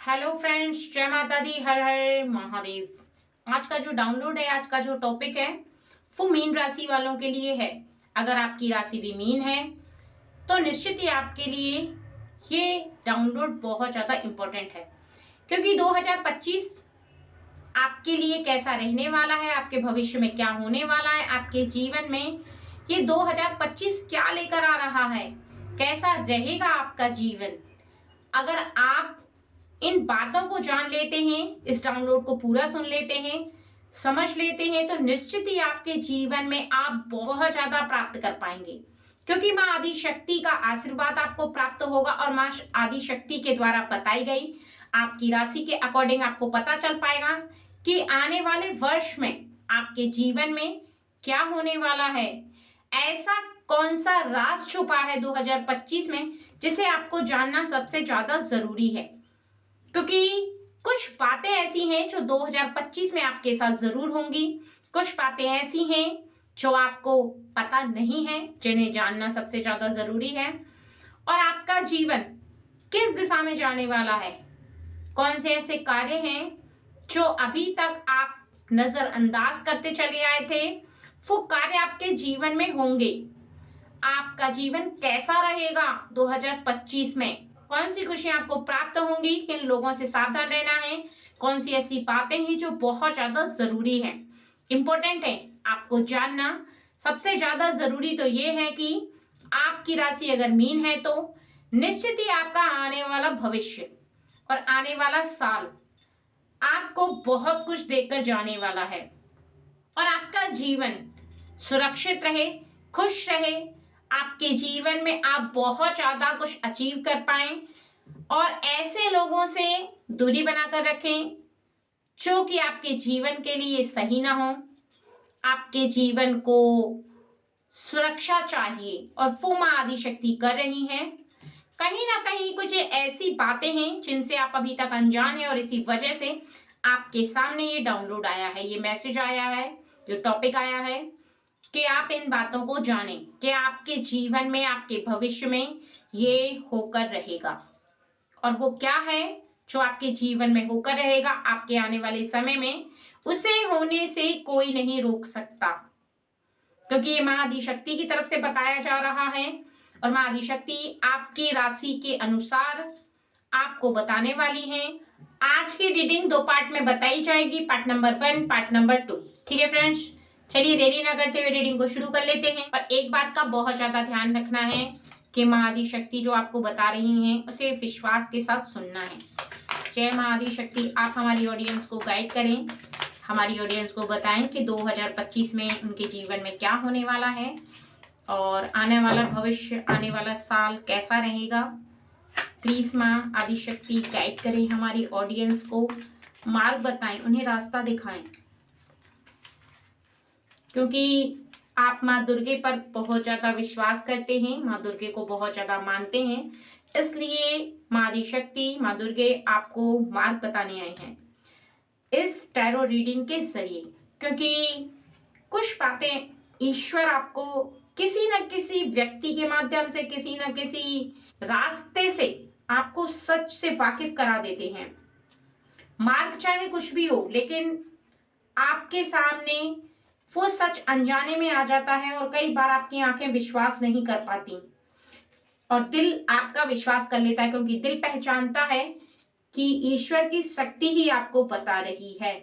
Hello friends, जय माता दी, हर हर महादेव। आज का जो डाउनलोड है, आज का जो टॉपिक है वो मीन राशि वालों के लिए है। अगर आपकी राशि भी मीन है तो निश्चित ही आपके लिए ये डाउनलोड बहुत ज़्यादा इम्पोर्टेंट है, क्योंकि 2025 आपके लिए कैसा रहने वाला है, आपके भविष्य में क्या होने वाला है, आपके जीवन में ये 2025 क्या लेकर आ रहा है, कैसा रहेगा आपका जीवन। अगर आप इन बातों को जान लेते हैं, इस डाउनलोड को पूरा सुन लेते हैं, समझ लेते हैं, तो निश्चित ही आपके जीवन में आप बहुत ज्यादा प्राप्त कर पाएंगे, क्योंकि माँ आदि शक्ति का आशीर्वाद आपको प्राप्त होगा और माँ आदि शक्ति के द्वारा बताई गई आपकी राशि के अकॉर्डिंग आपको पता चल पाएगा कि आने वाले वर्ष में आपके जीवन में क्या होने वाला है। ऐसा कौन सा राज छुपा है 2025 में जिसे आपको जानना सबसे ज्यादा जरूरी है, क्योंकि कुछ बातें ऐसी हैं जो 2025 में आपके साथ जरूर होंगी, कुछ बातें ऐसी हैं जो आपको पता नहीं है, जिन्हें जानना सबसे ज्यादा जरूरी है। और आपका जीवन किस दिशा में जाने वाला है, कौन से ऐसे कार्य हैं जो अभी तक आप नजरअंदाज करते चले आए थे, वो कार्य आपके जीवन में होंगे। आपका जीवन कैसा रहेगा 2025 में, कौन सी खुशियां आपको प्राप्त होंगी, किन लोगों से सावधान रहना है, कौन सी ऐसी बातें हैं जो बहुत ज्यादा जरूरी है, इंपॉर्टेंट है आपको जानना। सबसे ज्यादा जरूरी तो ये है कि आपकी राशि अगर मीन है तो निश्चित ही आपका आने वाला भविष्य और आने वाला साल आपको बहुत कुछ देकर जाने वाला है, और आपका जीवन सुरक्षित रहे, खुश रहे, आपके जीवन में आप बहुत ज्यादा कुछ अचीव कर पाएं और ऐसे लोगों से दूरी बनाकर रखें जो कि आपके जीवन के लिए सही ना हो। आपके जीवन को सुरक्षा चाहिए और वो माँ आदि शक्ति कर रही हैं। कहीं ना कहीं कुछ ऐसी बातें हैं जिनसे आप अभी तक अनजान हैं और इसी वजह से आपके सामने ये डाउनलोड आया है, ये मैसेज आया है, जो टॉपिक आया है कि आप इन बातों को जानें कि आपके जीवन में, आपके भविष्य में ये होकर रहेगा। और वो क्या है जो आपके जीवन में होकर रहेगा आपके आने वाले समय में, उसे होने से कोई नहीं रोक सकता, क्योंकि ये माँ आदि शक्ति की तरफ से बताया जा रहा है। और माँ आदि शक्ति आपकी राशि के अनुसार आपको बताने वाली है। आज की रीडिंग 2 पार्ट में बताई जाएगी, पार्ट नंबर 1, पार्ट नंबर 2। ठीक है फ्रेंड्स, चलिए देरी ना करते हुए रीडिंग को शुरू कर लेते हैं। और एक बात का बहुत ज्यादा ध्यान रखना है कि माँ आदि शक्ति जो आपको बता रही हैं उसे विश्वास के साथ सुनना है। जय माँ आदि शक्ति, आप हमारी ऑडियंस को गाइड करें, हमारी ऑडियंस को बताएं कि 2025 में उनके जीवन में क्या होने वाला है और आने वाला भविष्य, आने वाला साल कैसा रहेगा। प्लीज माँ आदि शक्ति गाइड करें हमारी ऑडियंस को, मार्ग बताएं, उन्हें रास्ता दिखाएं, क्योंकि आप माँ दुर्गे पर बहुत ज्यादा विश्वास करते हैं, माँ दुर्गे को बहुत ज्यादा मानते हैं, इसलिए माँ आदि शक्ति, माँ दुर्गे आपको मार्ग बताने आए हैं इस टैरो रीडिंग के जरिए। क्योंकि कुछ बातें ईश्वर आपको किसी न किसी व्यक्ति के माध्यम से, किसी न किसी रास्ते से आपको सच से वाकिफ करा देते हैं। मार्ग चाहे कुछ भी हो, लेकिन आपके सामने वो सच अनजाने में आ जाता है और कई बार आपकी आंखें विश्वास नहीं कर पाती और दिल आपका विश्वास कर लेता है, क्योंकि दिल पहचानता है कि ईश्वर की शक्ति ही आपको बता रही है।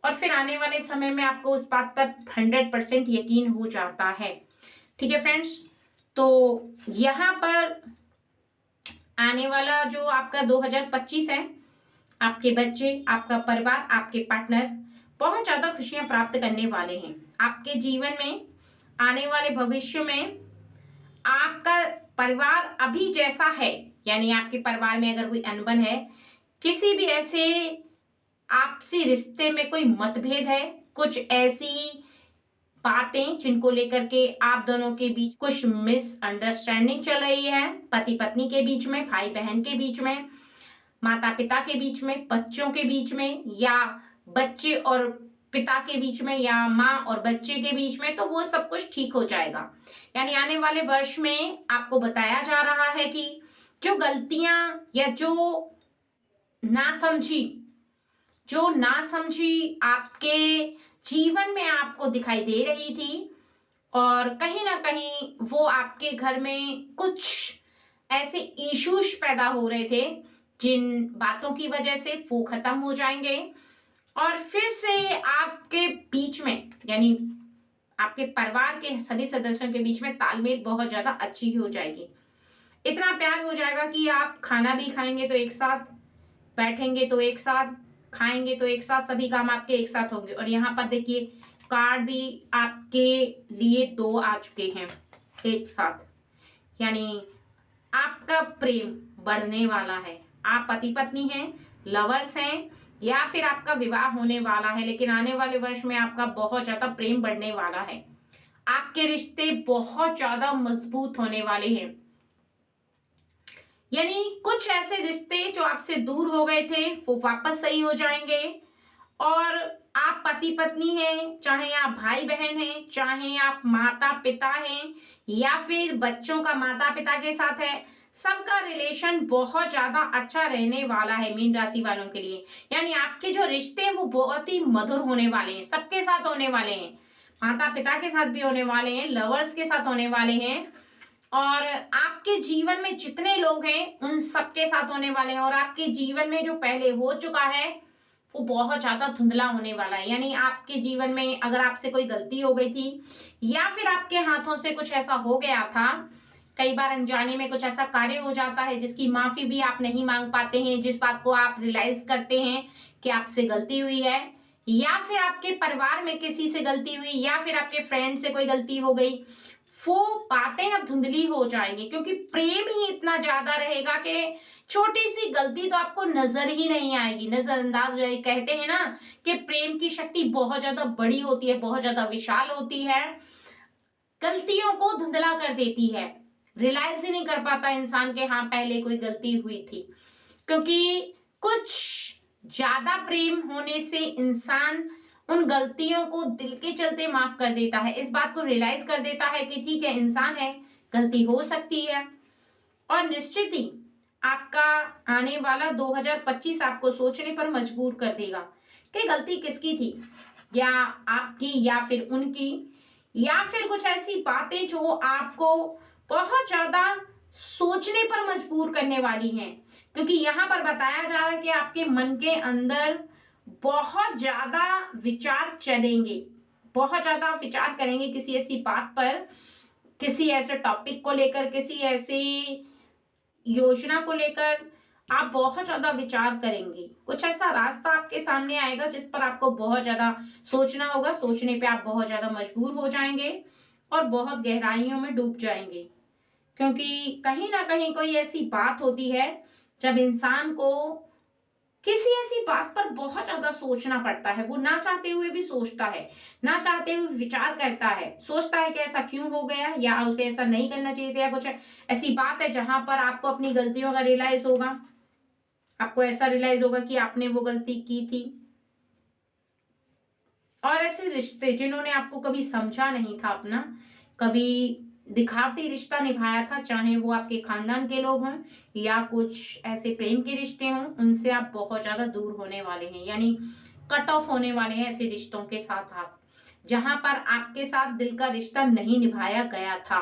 और फिर आने वाले समय में आपको उस बात पर 100% यकीन हो जाता है। ठीक है फ्रेंड्स, तो यहाँ पर आने वाला जो आपका 2025 है, आपके बच्चे, आपका परिवार, आपके पार्टनर बहुत ज्यादा खुशियां प्राप्त करने वाले हैं। आपके जीवन में आने वाले भविष्य में आपका परिवार अभी जैसा है, यानी आपके परिवार में अगर कोई अनबन है, किसी भी ऐसे आपसी रिश्ते में कोई मतभेद है, कुछ ऐसी बातें जिनको लेकर के आप दोनों के बीच कुछ मिसअंडरस्टैंडिंग चल रही है, पति पत्नी के बीच में, भाई बहन के बीच में, माता पिता के बीच में, बच्चों के बीच में, या बच्चे और पिता के बीच में, या माँ और बच्चे के बीच में, तो वो सब कुछ ठीक हो जाएगा। यानी आने वाले वर्ष में आपको बताया जा रहा है कि जो गलतियां या जो नासमझी, जो नासमझी आपके जीवन में आपको दिखाई दे रही थी और कहीं ना कहीं वो आपके घर में कुछ ऐसे इश्यूज पैदा हो रहे थे जिन बातों की वजह से वो खत्म हो जाएंगे और फिर से आपके बीच में, यानी आपके परिवार के सभी सदस्यों के बीच में तालमेल बहुत ज्यादा अच्छी हो जाएगी। इतना प्यार हो जाएगा कि आप खाना भी खाएंगे तो एक साथ, बैठेंगे तो एक साथ, खाएंगे तो एक साथ, सभी काम आपके एक साथ होंगे। और यहाँ पर देखिए कार्ड भी आपके लिए 2 आ चुके हैं एक साथ, यानी आपका प्रेम बढ़ने वाला है। आप पति पत्नी हैं, लवर्स हैं, या फिर आपका विवाह होने वाला है, लेकिन आने वाले वर्ष में आपका बहुत ज्यादा प्रेम बढ़ने वाला है। आपके रिश्ते बहुत ज्यादा मजबूत होने वाले हैं, यानी कुछ ऐसे रिश्ते जो आपसे दूर हो गए थे वो वापस सही हो जाएंगे। और आप पति पत्नी हैं, चाहे आप भाई बहन हैं, चाहे आप माता पिता हैं, या फिर बच्चों का माता पिता के साथ है, सबका रिलेशन बहुत ज्यादा अच्छा रहने वाला है मीन राशि वालों के लिए। यानी आपके जो रिश्ते हैं वो बहुत ही मधुर होने वाले हैं, सबके साथ होने वाले हैं, माता पिता के साथ भी होने वाले हैं, लवर्स के साथ होने वाले हैं, और आपके जीवन में जितने लोग हैं उन सबके साथ होने वाले हैं। और आपके जीवन में जो पहले हो चुका है वो बहुत ज्यादा धुंधला होने वाला है। यानी आपके जीवन में अगर आपसे कोई गलती हो गई थी या फिर आपके हाथों से कुछ ऐसा हो गया था, कई बार अनजाने में कुछ ऐसा कार्य हो जाता है जिसकी माफी भी आप नहीं मांग पाते हैं, जिस बात को आप रियलाइज करते हैं कि आपसे गलती हुई है, या फिर आपके परिवार में किसी से गलती हुई, या फिर आपके फ्रेंड से कोई गलती हो गई, वो बातें अब धुंधली हो जाएंगी। क्योंकि प्रेम ही इतना ज्यादा रहेगा कि छोटी सी गलती तो आपको नजर ही नहीं आएगी, नजरअंदाज हो जाएगी। कहते हैं ना कि प्रेम की शक्ति बहुत ज्यादा बड़ी होती है, बहुत ज्यादा विशाल होती है, गलतियों को धुंधला कर देती है, रियलाइज ही नहीं कर पाता इंसान के हाँ पहले कोई गलती हुई थी। क्योंकि कुछ ज्यादा प्रेम होने से इंसान उन गलतियों को दिल के चलते माफ कर देता है, इस बात को रियलाइज कर देता है कि ठीक है इंसान है, गलती हो सकती है। और निश्चित ही आपका आने वाला 2025 आपको सोचने पर मजबूर कर देगा कि गलती किसकी थी, या आपकी या फिर उनकी, या फिर कुछ ऐसी बातें जो आपको बहुत ज्यादा सोचने पर मजबूर करने वाली हैं। क्योंकि यहाँ पर बताया जा रहा है कि आपके मन के अंदर बहुत ज्यादा विचार चलेंगे, बहुत ज्यादा विचार करेंगे किसी ऐसी बात पर, किसी ऐसे टॉपिक को लेकर, किसी ऐसी योजना को लेकर आप बहुत ज्यादा विचार करेंगे। कुछ ऐसा रास्ता आपके सामने आएगा जिस पर आपको बहुत ज्यादा सोचना होगा, सोचने पे आप बहुत ज्यादा मजबूर हो जाएंगे और बहुत गहराइयों में डूब जाएंगे। क्योंकि कहीं ना कहीं कोई ऐसी बात होती है जब इंसान को किसी ऐसी बात पर बहुत ज्यादा सोचना पड़ता है, वो ना चाहते हुए भी सोचता है, ना चाहते हुए विचार करता है, सोचता है कि ऐसा क्यों हो गया, या उसे ऐसा नहीं करना चाहिए था, या कुछ ऐसी बात है जहां पर आपको अपनी गलतियों का रियलाइज होगा, आपको ऐसा रियलाइज होगा कि आपने वो गलती की थी। और ऐसे रिश्ते जिन्होंने आपको कभी समझा नहीं था अपना, कभी दिखावटी रिश्ता निभाया था, चाहे वो आपके खानदान के लोग हों या कुछ ऐसे प्रेम के रिश्ते हों, उनसे आप बहुत ज्यादा दूर होने वाले हैं, यानी कट ऑफ होने वाले हैं ऐसे रिश्तों के साथ। आप जहां पर आपके साथ दिल का रिश्ता नहीं निभाया गया था,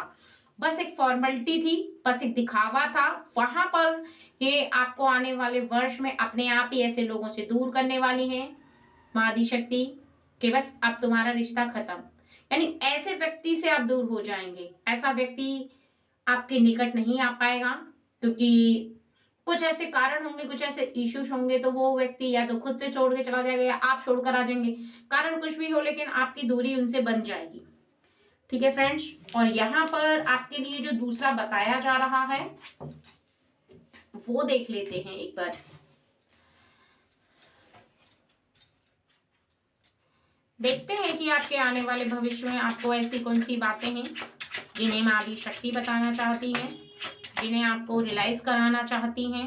बस एक फॉर्मेलिटी थी, बस एक दिखावा था, वहां पर ये आपको आने वाले वर्ष में अपने आप ही ऐसे लोगों से दूर करने वाली है माँ आदि शक्ति, कि बस अब तुम्हारा रिश्ता खत्म। यानी ऐसे व्यक्ति से आप दूर हो जाएंगे, ऐसा व्यक्ति आपके निकट नहीं आ पाएगा। क्योंकि कुछ ऐसे कारण होंगे, कुछ ऐसे इश्यूज होंगे, तो वो व्यक्ति या तो खुद से छोड़ के चला जाएगा या आप छोड़कर आ जाएंगे, कारण कुछ भी हो, लेकिन आपकी दूरी उनसे बन जाएगी। ठीक है फ्रेंड्स, और यहाँ पर आपके लिए जो दूसरा बताया जा रहा है वो देख लेते हैं एक बार। देखते हैं कि आपके आने वाले भविष्य में आपको ऐसी कौन सी बातें हैं जिन्हें माँ आदि शक्ति बताना चाहती हैं, जिन्हें आपको रियलाइज कराना चाहती हैं,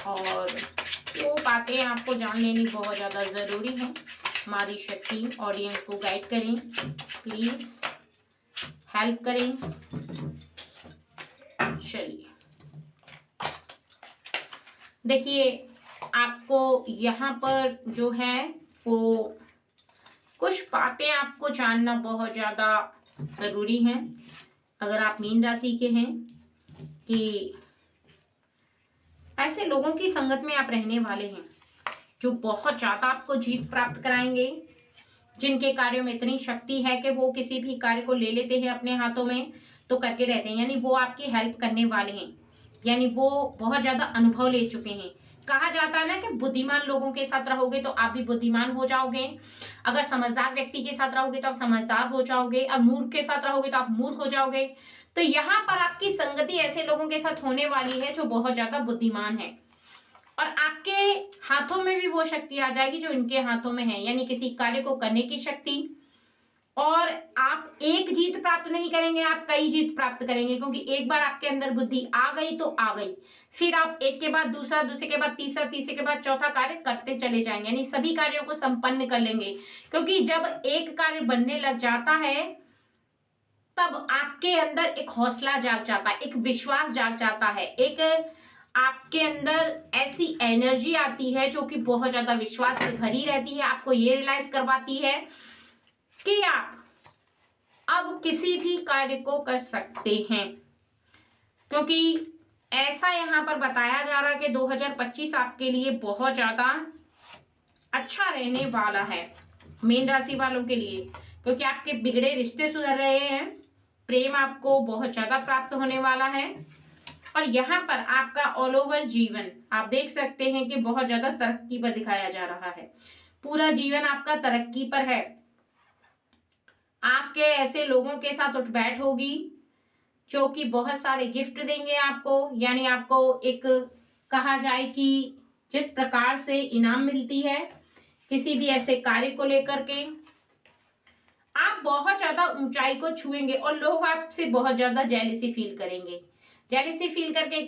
और वो बातें आपको जान लेनी बहुत ज़्यादा ज़रूरी है। माँ आदि शक्ति ऑडियंस को गाइड करें, प्लीज़ हेल्प करें। चलिए देखिए, आपको यहाँ पर जो है वो कुछ बातें आपको जानना बहुत ज़्यादा ज़रूरी है। अगर आप मीन राशि के हैं कि ऐसे लोगों की संगत में आप रहने वाले हैं जो बहुत ज़्यादा आपको जीत प्राप्त कराएंगे, जिनके कार्यों में इतनी शक्ति है कि वो किसी भी कार्य को ले लेते हैं अपने हाथों में तो करके रहते हैं। यानी वो आपकी हेल्प करने वाले हैं, यानी वो बहुत ज़्यादा अनुभव ले चुके हैं। कहा जाता है ना कि बुद्धिमान लोगों के साथ रहोगे तो आप भी बुद्धिमान हो जाओगे, अगर समझदार व्यक्ति के साथ रहोगे तो आप समझदार हो जाओगे, और मूर्ख के साथ रहोगे तो आप मूर्ख हो जाओगे। तो यहाँ पर आपकी संगति ऐसे लोगों के साथ होने वाली है जो बहुत ज्यादा बुद्धिमान है, और आपके हाथों में भी वो शक्ति आ जाएगी जो इनके हाथों में है, यानी किसी कार्य को करने की शक्ति। और आप एक जीत प्राप्त नहीं करेंगे, आप कई जीत प्राप्त करेंगे, क्योंकि एक बार आपके अंदर बुद्धि आ गई तो आ गई, फिर आप एक के बाद दूसरा, दूसरे के बाद तीसरा, तीसरे के बाद चौथा कार्य करते चले जाएंगे, यानी सभी कार्यों को संपन्न कर लेंगे। क्योंकि जब एक कार्य बनने लग जाता है तब आपके अंदर एक हौसला जाग जाता है, एक विश्वास जाग जाता है, एक आपके अंदर ऐसी एनर्जी आती है जो कि बहुत ज्यादा विश्वास से भरी रहती है। आपको ये रियलाइज करवाती है कि आप अब किसी भी कार्य को कर सकते हैं, क्योंकि ऐसा यहाँ पर बताया जा रहा है कि 2025 आपके लिए बहुत ज्यादा अच्छा रहने वाला है मीन राशि वालों के लिए, क्योंकि आपके बिगड़े रिश्ते सुधर रहे हैं, प्रेम आपको बहुत ज्यादा प्राप्त होने वाला है, और यहाँ पर आपका ऑल ओवर जीवन आप देख सकते हैं कि बहुत ज्यादा तरक्की पर दिखाया जा रहा है। पूरा जीवन आपका तरक्की पर है। आपके ऐसे लोगों के साथ उठ बैठ होगी जो कि बहुत सारे गिफ्ट देंगे आपको, यानी आपको एक कहा जाए कि जिस प्रकार से इनाम मिलती है किसी भी ऐसे कार्य को लेकर के, आप बहुत ज्यादा ऊंचाई को छुएंगे और लोग आपसे बहुत ज्यादा जेलसी फील करेंगे। जेलसी फील करके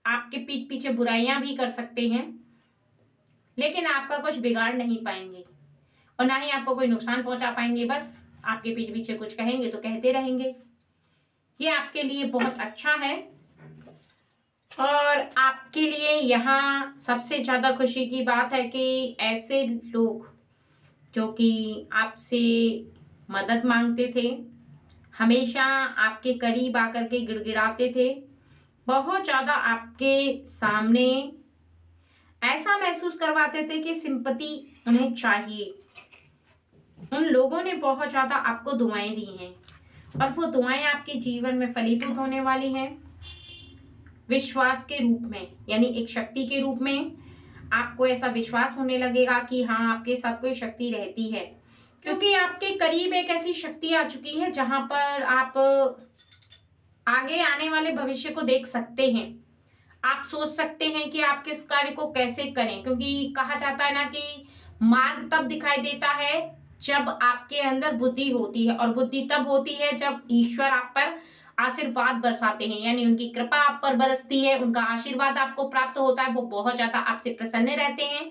आपके पीठ पीछे बुराइयां भी कर सकते हैं, लेकिन आपका कुछ बिगाड़ नहीं पाएंगे और ना ही आपको कोई नुकसान पहुंचा पाएंगे। बस आपके पीठ पीछे कुछ कहेंगे तो कहते रहेंगे। ये आपके लिए बहुत अच्छा है। और आपके लिए यहाँ सबसे ज्यादा खुशी की बात है कि ऐसे लोग जो कि आपसे मदद मांगते थे, हमेशा आपके करीब आकर के गिड़गिड़ाते थे, बहुत ज्यादा आपके सामने ऐसा महसूस करवाते थे कि सिंपैथी उन्हें चाहिए, उन लोगों ने बहुत ज्यादा आपको दुआएं दी हैं, और वो दुआएं आपके जीवन में फलीभूत होने वाली हैं विश्वास के रूप में, यानी एक शक्ति के रूप में। आपको ऐसा विश्वास होने लगेगा कि हाँ, आपके साथ कोई शक्ति रहती है, क्योंकि आपके करीब एक ऐसी शक्ति आ चुकी है जहां पर आप आगे आने वाले भविष्य को देख सकते हैं। आप सोच सकते हैं कि आप किस कार्य को कैसे करें, क्योंकि कहा जाता है ना कि मार्ग तब दिखाई देता है जब आपके अंदर बुद्धि होती है, और बुद्धि तब होती है जब ईश्वर आप पर आशीर्वाद बरसाते हैं, यानी उनकी कृपा आप पर बरसती है, उनका आशीर्वाद आपको प्राप्त होता है। वो बहुत ज्यादा आपसे प्रसन्न रहते हैं,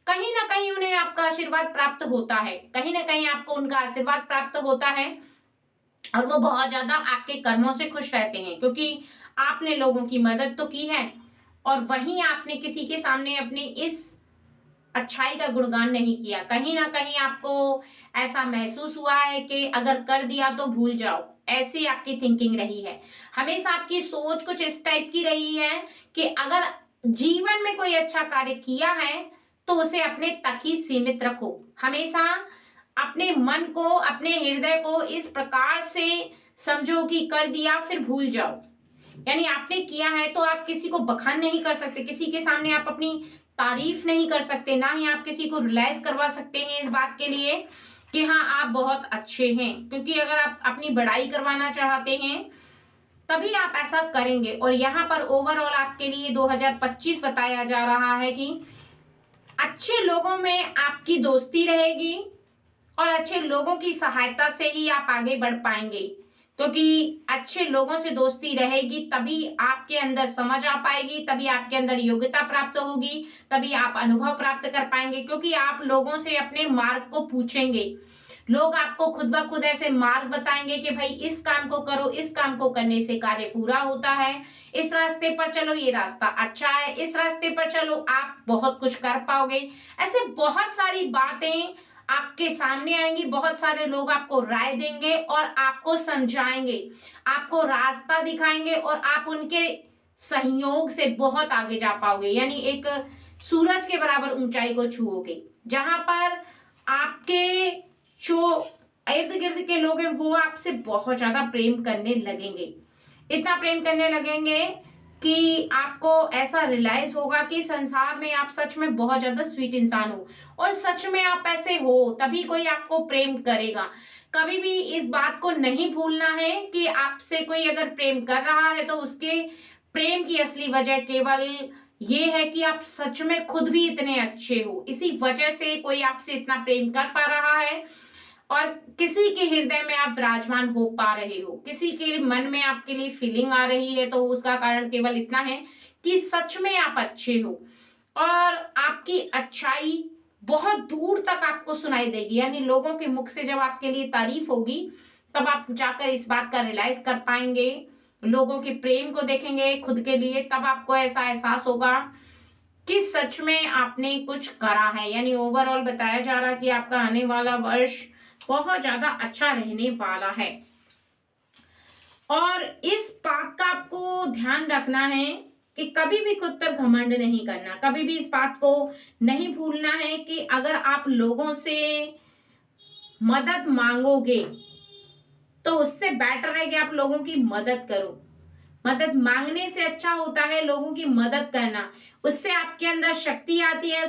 कहीं ना कहीं उन्हें आपका आशीर्वाद प्राप्त होता है, कहीं ना कहीं आपको उनका आशीर्वाद प्राप्त होता है, और वो बहुत ज्यादा आपके कर्मों से खुश रहते हैं, क्योंकि आपने लोगों की मदद तो की है और वहीं आपने किसी के सामने अपनी इस अच्छाई का गुणगान नहीं किया। कहीं ना कहीं आपको ऐसा महसूस हुआ है कि अगर कर दिया तो भूल जाओ, ऐसी आपकी थिंकिंग रही है। हमेशा आपकी सोच कुछ इस टाइप की रही है कि अगर जीवन में कोई अच्छा कार्य किया है तो उसे अपने तक ही सीमित रखो। हमेशा अपने मन को, अपने हृदय को इस प्रकार से समझो कि कर दिया फिर भूल जाओ, यानी आपने किया है तो आप किसी को बखान नहीं कर सकते, किसी के सामने आप अपनी तारीफ नहीं कर सकते, ना ही आप किसी को रियलाइज करवा सकते हैं इस बात के लिए कि हाँ, आप बहुत अच्छे हैं। क्योंकि अगर आप अपनी बड़ाई करवाना चाहते हैं तभी आप ऐसा करेंगे। और यहाँ पर ओवरऑल आपके लिए 2025 बताया जा रहा है कि अच्छे लोगों में आपकी दोस्ती रहेगी और अच्छे लोगों की सहायता से ही आप आगे बढ़ पाएंगे, क्योंकि अच्छे लोगों से दोस्ती रहेगी तभी आपके अंदर समझ आ पाएगी, तभी आपके अंदर योग्यता प्राप्त होगी, तभी आप अनुभव प्राप्त कर पाएंगे, क्योंकि आप लोगों से अपने मार्ग को पूछेंगे। लोग आपको खुद ब खुद ऐसे मार्ग बताएंगे कि भाई इस काम को करो, इस काम को करने से कार्य पूरा होता है, इस रास्ते पर चलो, ये रास्ता अच्छा है, इस रास्ते पर चलो, आप बहुत कुछ कर पाओगे। ऐसे बहुत सारी बातें आपके सामने आएंगी, बहुत सारे लोग आपको राय देंगे और आपको समझाएंगे, आपको रास्ता दिखाएंगे और आप उनके सहयोग से बहुत आगे जा पाओगे। यानी एक सूरज के बराबर ऊंचाई को छुओगे, जहां पर आपके जो इर्द गिर्द के लोग हैं वो आपसे बहुत ज्यादा प्रेम करने लगेंगे, इतना प्रेम करने लगेंगे कि आपको ऐसा रियलाइज होगा कि संसार में आप सच में बहुत ज्यादा स्वीट इंसान हो और सच में आप ऐसे हो, तभी कोई आपको प्रेम करेगा। कभी भी इस बात को नहीं भूलना है कि आपसे कोई अगर प्रेम कर रहा है तो उसके प्रेम की असली वजह केवल ये है कि आप सच में खुद भी इतने अच्छे हो, इसी वजह से कोई आपसे इतना प्रेम कर पा रहा है और किसी के हृदय में आप विराजमान हो पा रहे हो, किसी के मन में आपके लिए फीलिंग आ रही है, तो उसका कारण केवल इतना है कि सच में आप अच्छे हो और आपकी अच्छाई बहुत दूर तक आपको सुनाई देगी। यानी लोगों के मुख से जब आपके लिए तारीफ होगी तब आप जाकर इस बात का रियलाइज कर पाएंगे, लोगों के प्रेम को देखेंगे खुद के लिए, तब आपको ऐसा एहसास होगा कि सच में आपने कुछ करा है। यानी ओवरऑल बताया जा रहा है कि आपका आने वाला वर्ष बहुत ज्यादा अच्छा रहने वाला है और इस बात का आपको ध्यान रखना है कि कभी भी खुद पर घमंड नहीं करना, कभी भी इस बात को नहीं भूलना है कि अगर आप लोगों से मदद मांगोगे तो उससे बेटर है कि आप लोगों की मदद करो। मदद मांगने से अच्छा होता है लोगों की मदद करना, उससे आपके अंदर शक्ति आती है,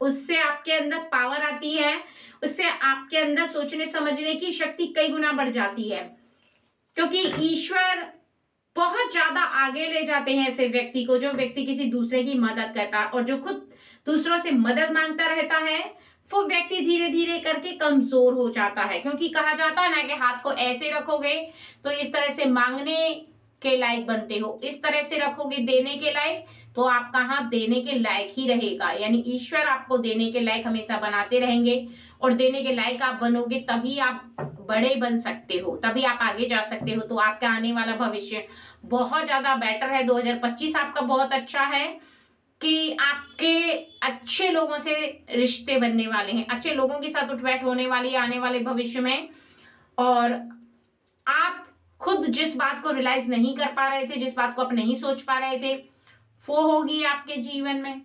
उससे आपके अंदर पावर आती है, उससे आपके अंदर सोचने समझने की शक्ति कई गुना बढ़ जाती है, क्योंकि ईश्वर बहुत ज्यादा आगे ले जाते हैं ऐसे व्यक्ति को, जो व्यक्ति किसी दूसरे की मदद करता है। और जो खुद दूसरों से मदद मांगता रहता है वो व्यक्ति धीरे धीरे करके कमजोर हो जाता है, क्योंकि कहा जाता है ना कि हाथ को ऐसे रखोगे तो इस तरह से मांगने के लायक बनते हो, इस तरह से रखोगे देने के लायक तो आपका हाथ देने के लायक ही रहेगा। यानी ईश्वर आपको देने के लायक हमेशा बनाते रहेंगे और देने के लायक आप बनोगे तभी आप बड़े बन सकते हो, तभी आप आगे जा सकते हो। तो आपका आने वाला भविष्य बहुत ज्यादा बेटर है। 2025 आपका बहुत अच्छा है कि आपके अच्छे लोगों से रिश्ते बनने वाले हैं, अच्छे लोगों के साथ उठ बैठ होने वाली है आने वाले भविष्य में। और आप खुद जिस बात को रियलाइज नहीं कर पा रहे थे, जिस बात को आप नहीं सोच पा रहे थे, वो होगी आपके जीवन में।